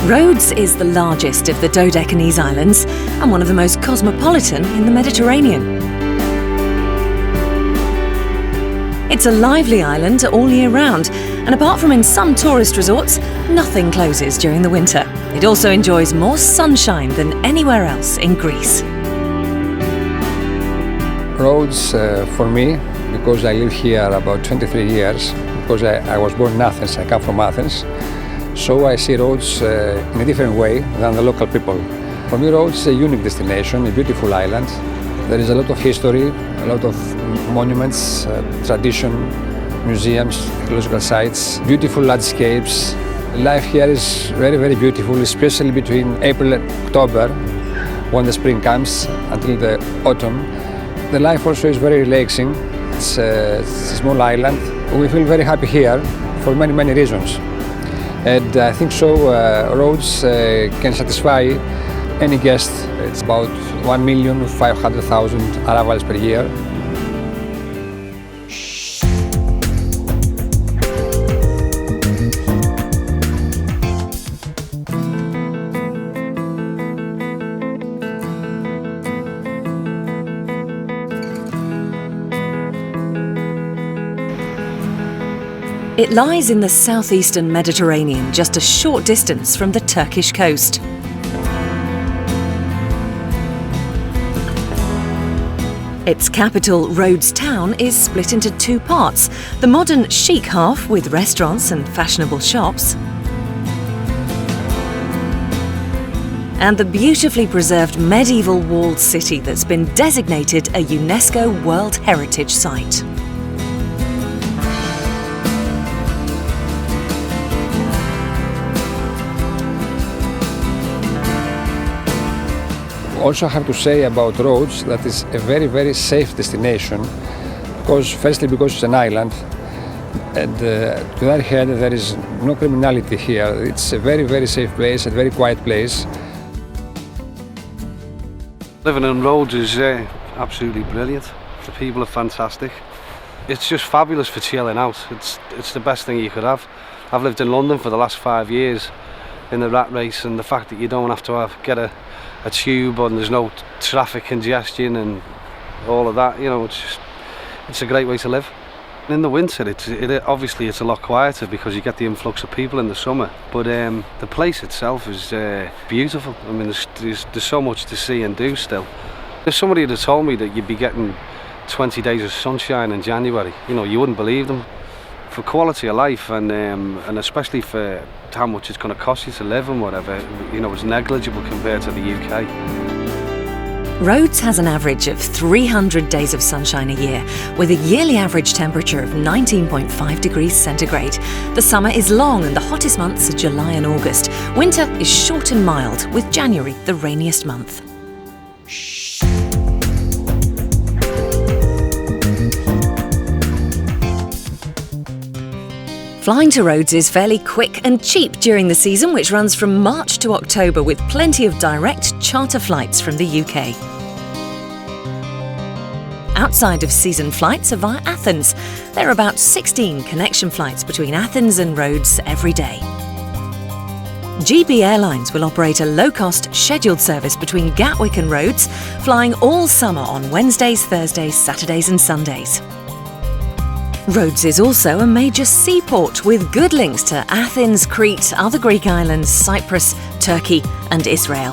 Rhodes is the largest of the Dodecanese islands and one of the most cosmopolitan in the Mediterranean. It's a lively island all year round, and apart from in some tourist resorts, nothing closes during the winter. It also enjoys more sunshine than anywhere else in Greece. Rhodes, for me, because I live here about 23 years, because I was born in Athens, I come from Athens, so I see Rhodes in a different way than the local people. For me, Rhodes is a unique destination, a beautiful island. There is a lot of history, a lot of monuments, tradition, museums, archaeological sites, beautiful landscapes. Life here is very, very beautiful, especially between April and October, when the spring comes, until the autumn. The life also is very relaxing. It's a small island. We feel very happy here for many, many reasons. And I think so Rhodes can satisfy any guest. It's about 1,500,000 arrivals per year. It lies in the southeastern Mediterranean, just a short distance from the Turkish coast. Its capital, Rhodes town, is split into two parts: the modern chic half with restaurants and fashionable shops, and the beautifully preserved medieval walled city that's been designated a UNESCO World Heritage Site. Also, I have to say about Rhodes that it's a very, very safe destination, because firstly because it's an island, and to that end there is no criminality here. It's a very, very safe place, a very quiet place. Living in Rhodes is absolutely brilliant. The people are fantastic. It's just fabulous for chilling out. It's the best thing you could have. I've lived in London for the last 5 years in the rat race, and the fact that you don't have to get a tube and there's no traffic congestion and all of that, you know, it's a great way to live. In the winter obviously it's a lot quieter because you get the influx of people in the summer, but the place itself is beautiful. I mean, there's so much to see and do still. If somebody had told me that you'd be getting 20 days of sunshine in January, you know, you wouldn't believe them. For quality of life and especially for how much it's going to cost you to live and whatever, you know, it's negligible compared to the UK. Rhodes has an average of 300 days of sunshine a year, with a yearly average temperature of 19.5 degrees centigrade. The summer is long and the hottest months are July and August. Winter is short and mild, with January the rainiest month. Flying to Rhodes is fairly quick and cheap during the season, which runs from March to October, with plenty of direct charter flights from the UK. Outside of season flights are via Athens. There are about 16 connection flights between Athens and Rhodes every day. GB Airlines will operate a low-cost scheduled service between Gatwick and Rhodes, flying all summer on Wednesdays, Thursdays, Saturdays and Sundays. Rhodes is also a major seaport with good links to Athens, Crete, other Greek islands, Cyprus, Turkey and Israel.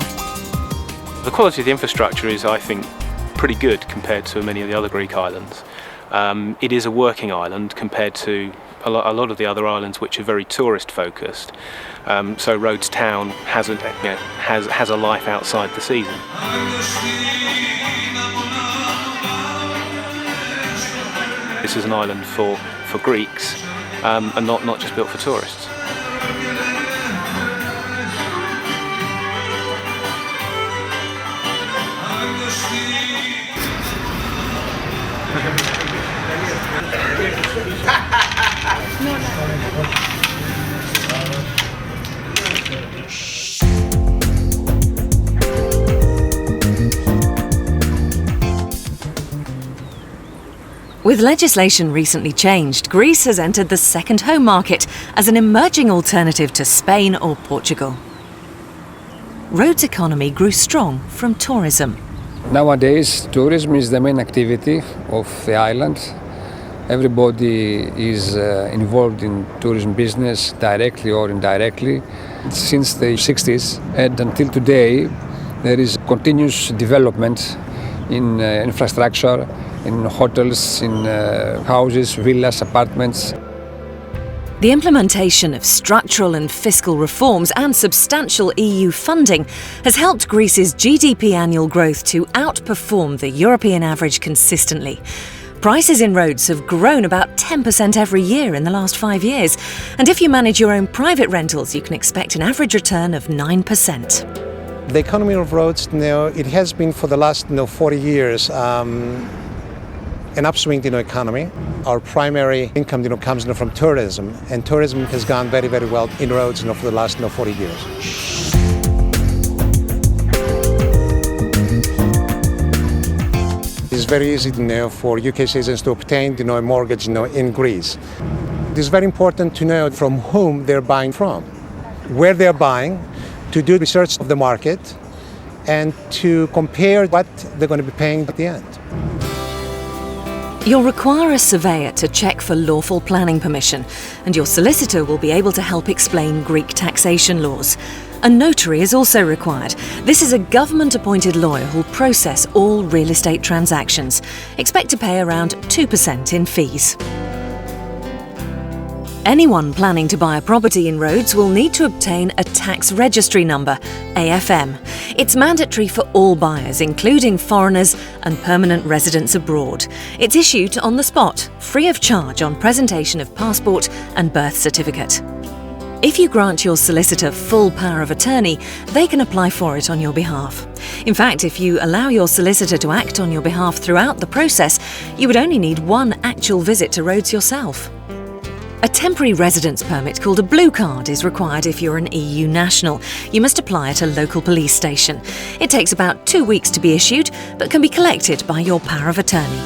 The quality of the infrastructure is, I think, pretty good compared to many of the other Greek islands. It is a working island compared to a lot of the other islands which are very tourist focused. So Rhodes town has a life outside the season. This is an island for Greeks and not just built for tourists. With legislation recently changed, Greece has entered the second home market as an emerging alternative to Spain or Portugal. Rhodes' economy grew strong from tourism. Nowadays, tourism is the main activity of the island. Everybody is involved in tourism business, directly or indirectly. Since the 60s and until today, there is continuous development in infrastructure, in hotels, in houses, villas, apartments. The implementation of structural and fiscal reforms and substantial EU funding has helped Greece's GDP annual growth to outperform the European average consistently. Prices in Rhodes have grown about 10% every year in the last 5 years, and if you manage your own private rentals, you can expect an average return of 9%. The economy of Rhodes, it has been for the last 40 years an upswing economy. Our primary income comes from tourism, and tourism has gone very, very well in Rhodes for the last 40 years. It's very easy for UK citizens to obtain a mortgage in Greece. It is very important to know from whom they're buying from, where they're buying, to do research of the market, and to compare what they're going to be paying at the end. You'll require a surveyor to check for lawful planning permission, and your solicitor will be able to help explain Greek taxation laws. A notary is also required. This is a government-appointed lawyer who'll process all real estate transactions. Expect to pay around 2% in fees. Anyone planning to buy a property in Rhodes will need to obtain a tax registry number, AFM. It's mandatory for all buyers, including foreigners and permanent residents abroad. It's issued on the spot, free of charge on presentation of passport and birth certificate. If you grant your solicitor full power of attorney, they can apply for it on your behalf. In fact, if you allow your solicitor to act on your behalf throughout the process, you would only need one actual visit to Rhodes yourself. A temporary residence permit called a blue card is required if you're an EU national. You must apply at a local police station. It takes about 2 weeks to be issued, but can be collected by your power of attorney.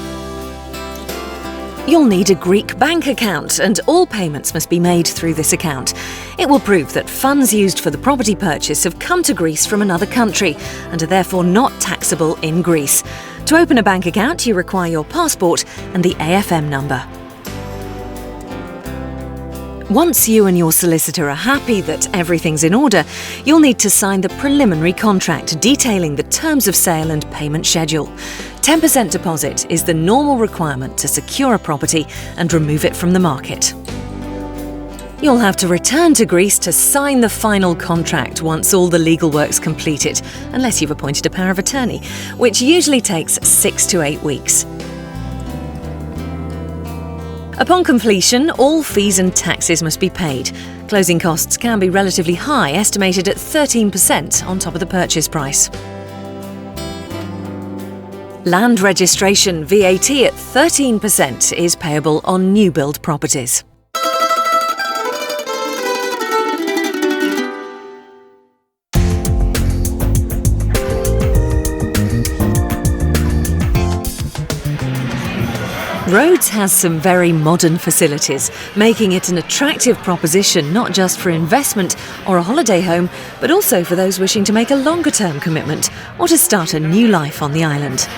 You'll need a Greek bank account, and all payments must be made through this account. It will prove that funds used for the property purchase have come to Greece from another country and are therefore not taxable in Greece. To open a bank account, you require your passport and the AFM number. Once you and your solicitor are happy that everything's in order, you'll need to sign the preliminary contract detailing the terms of sale and payment schedule. 10% deposit is the normal requirement to secure a property and remove it from the market. You'll have to return to Greece to sign the final contract once all the legal work's completed, unless you've appointed a power of attorney, which usually takes 6 to 8 weeks. Upon completion, all fees and taxes must be paid. Closing costs can be relatively high, estimated at 13% on top of the purchase price. Land registration VAT at 13% is payable on new build properties. Rhodes has some very modern facilities, making it an attractive proposition not just for investment or a holiday home, but also for those wishing to make a longer-term commitment or to start a new life on the island.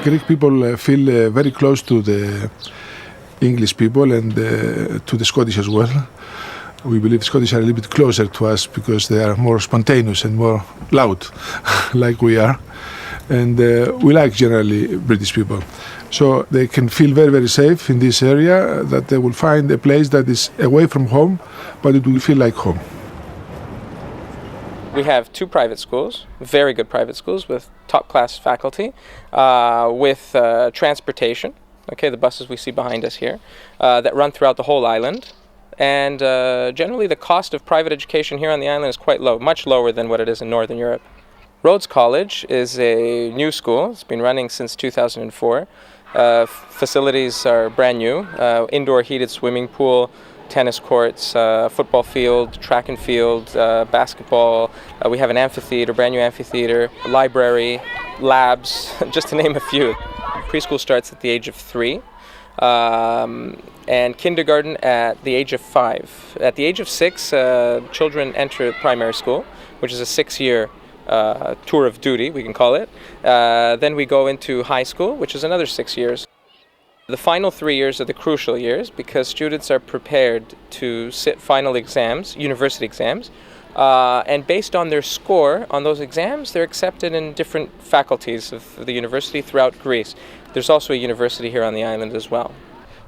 Greek people feel very close to the English people and to the Scottish as well. We believe Scottish are a little bit closer to us because they are more spontaneous and more loud, like we are. And we like generally British people. So they can feel very, very safe in this area, that they will find a place that is away from home, but it will feel like home. We have 2 private schools, very good private schools with top-class faculty, with transportation, okay, the buses we see behind us here, that run throughout the whole island. And generally the cost of private education here on the island is quite low, much lower than what it is in Northern Europe. Rhodes College is a new school. It's been running since 2004. Facilities are brand new, indoor heated swimming pool, tennis courts, football field, track and field, basketball. We have an amphitheater, brand new amphitheater, library, labs, just to name a few. Preschool starts at the age of 3. And kindergarten at the age of 5. At the age of 6, children enter primary school. which is a 6-year tour of duty, we can call it. Then we go into high school, which is another 6 years. The final 3 years are the crucial years because students are prepared to sit final exams, university exams, and based on their score on those exams, they're accepted in different faculties of the university throughout Greece. There's also a university here on the island as well.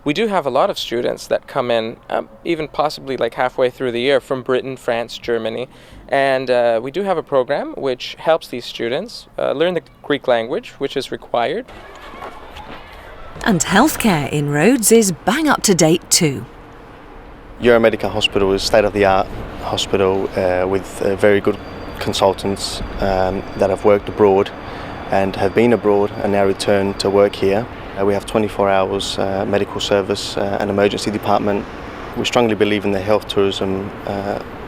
We do have a lot of students that come in, even possibly like halfway through the year, from Britain, France, Germany, and we do have a program which helps these students learn the Greek language, which is required. And healthcare in Rhodes is bang up to date too. Euromedica Hospital is state-of-the-art hospital with very good consultants that have worked abroad and have been abroad and now returned to work here. We have 24 hours medical service and emergency department. We strongly believe in the health tourism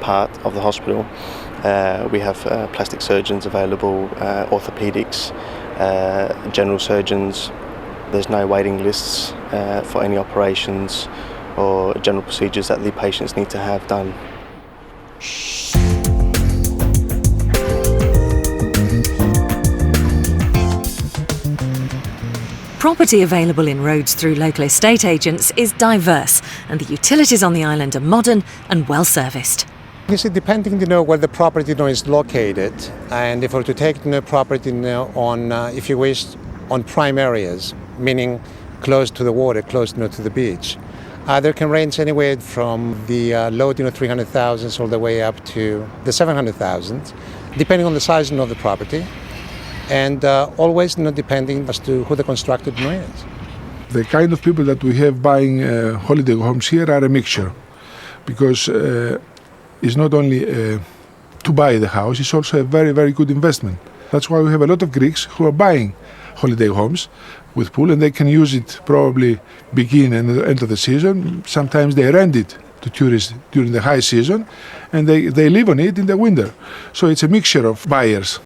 part of the hospital. We have plastic surgeons available, orthopedics, general surgeons. There's no waiting lists for any operations or general procedures that the patients need to have done. Property available in Rhodes through local estate agents is diverse, and the utilities on the island are modern and well serviced. You see, depending where the property is located, and if we're to take property on, if you wish, on prime areas, meaning close to the water, close to the beach, there can range anywhere from the low 300,000 all the way up to the 700,000, depending on the size of the property, and always depending as to who the constructor is. The kind of people that we have buying holiday homes here are a mixture, because it's not only to buy the house, it's also a very, very good investment. That's why we have a lot of Greeks who are buying holiday homes with pool, and they can use it probably begin and the end of the season. Sometimes they rent it to tourists during the high season, and they live on it in the winter. So it's a mixture of buyers.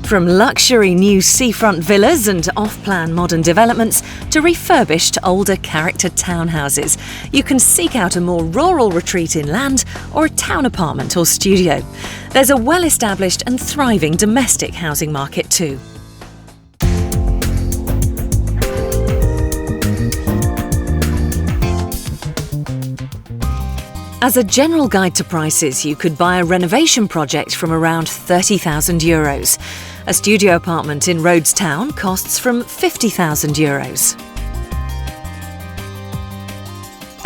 From luxury new seafront villas and off-plan modern developments to refurbished older character townhouses, you can seek out a more rural retreat inland or a town apartment or studio. There's a well-established and thriving domestic housing market too. As a general guide to prices, you could buy a renovation project from around €30,000. A studio apartment in Rhodes Town costs from €50,000.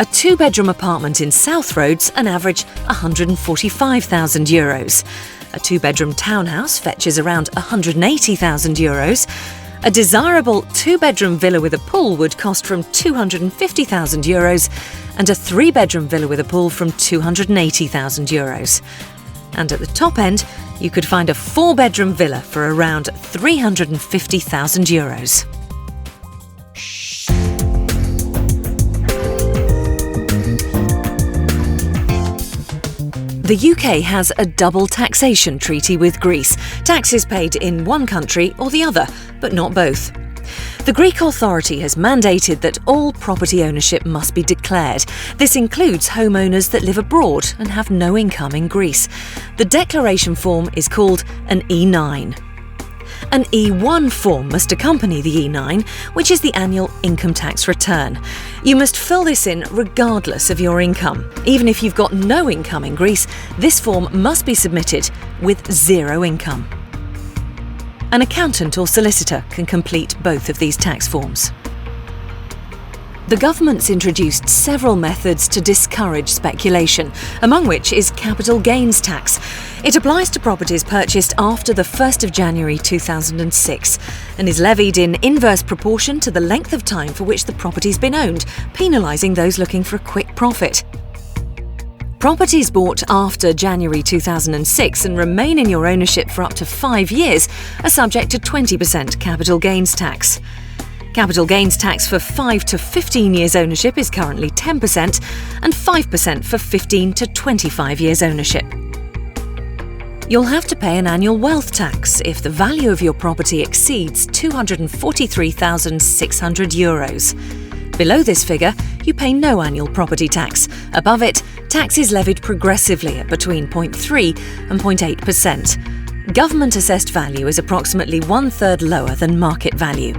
A two-bedroom apartment in South Rhodes an average €145,000. A two-bedroom townhouse fetches around €180,000. A desirable two-bedroom villa with a pool would cost from €250,000, and a three-bedroom villa with a pool from €280,000. And at the top end, you could find a four-bedroom villa for around €350,000. The UK has a double taxation treaty with Greece. Taxes paid in one country or the other, but not both. The Greek authority has mandated that all property ownership must be declared. This includes homeowners that live abroad and have no income in Greece. The declaration form is called an E9. An E1 form must accompany the E9, which is the annual income tax return. You must fill this in regardless of your income. Even if you've got no income in Greece, this form must be submitted with zero income. An accountant or solicitor can complete both of these tax forms. The government's introduced several methods to discourage speculation, among which is capital gains tax. It applies to properties purchased after the 1st of January 2006 and is levied in inverse proportion to the length of time for which the property's been owned, penalising those looking for a quick profit. Properties bought after January 2006 and remain in your ownership for up to 5 years are subject to 20% capital gains tax. Capital gains tax for 5 to 15 years ownership is currently 10% and 5% for 15 to 25 years ownership. You'll have to pay an annual wealth tax if the value of your property exceeds €243,600. Below this figure, you pay no annual property tax. Above it, Tax is levied progressively at between 0.3 and 0.8%. Government assessed value is approximately 1/3 lower than market value.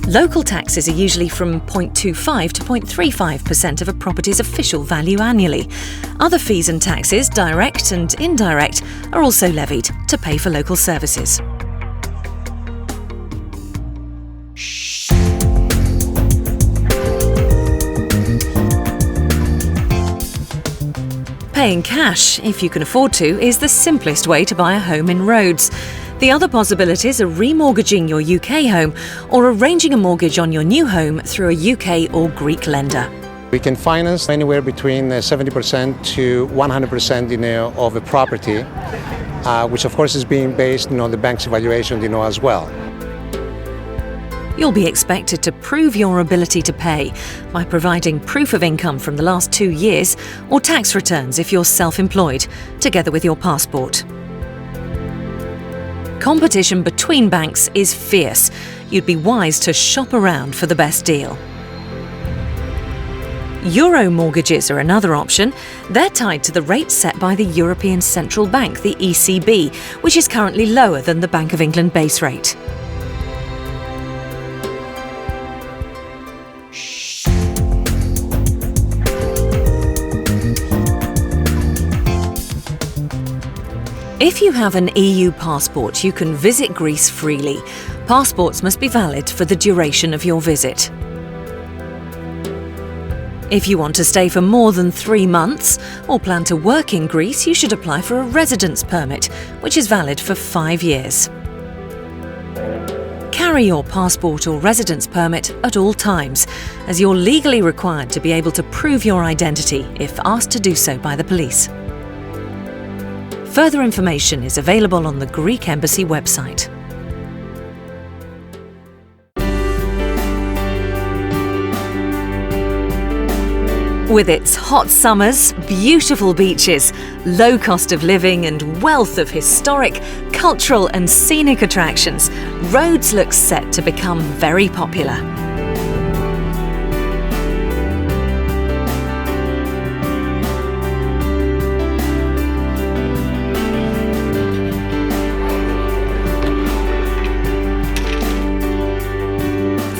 Local taxes are usually from 0.25 to 0.35% of a property's official value annually. Other fees and taxes, direct and indirect, are also levied to pay for local services. Paying cash, if you can afford to, is the simplest way to buy a home in Rhodes. The other possibilities are remortgaging your UK home or arranging a mortgage on your new home through a UK or Greek lender. We can finance anywhere between 70% to 100% of a property, which of course is being based on the bank's evaluation as well. You'll be expected to prove your ability to pay by providing proof of income from the last 2 years or tax returns if you're self-employed, together with your passport. Competition between banks is fierce. You'd be wise to shop around for the best deal. Euro mortgages are another option. They're tied to the rate set by the European Central Bank, the ECB, which is currently lower than the Bank of England base rate. If you have an EU passport, you can visit Greece freely. Passports must be valid for the duration of your visit. If you want to stay for more than 3 months or plan to work in Greece, you should apply for a residence permit, which is valid for 5 years. Carry your passport or residence permit at all times, as you're legally required to be able to prove your identity if asked to do so by the police. Further information is available on the Greek Embassy website. With its hot summers, beautiful beaches, low cost of living and wealth of historic, cultural and scenic attractions, Rhodes looks set to become very popular.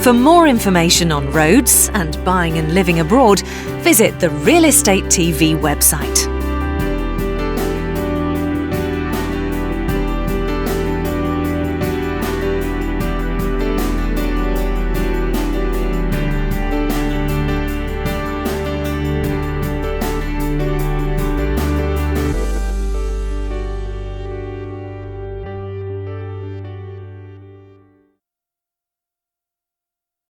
For more information on Rhodes and buying and living abroad, visit the Real Estate TV website.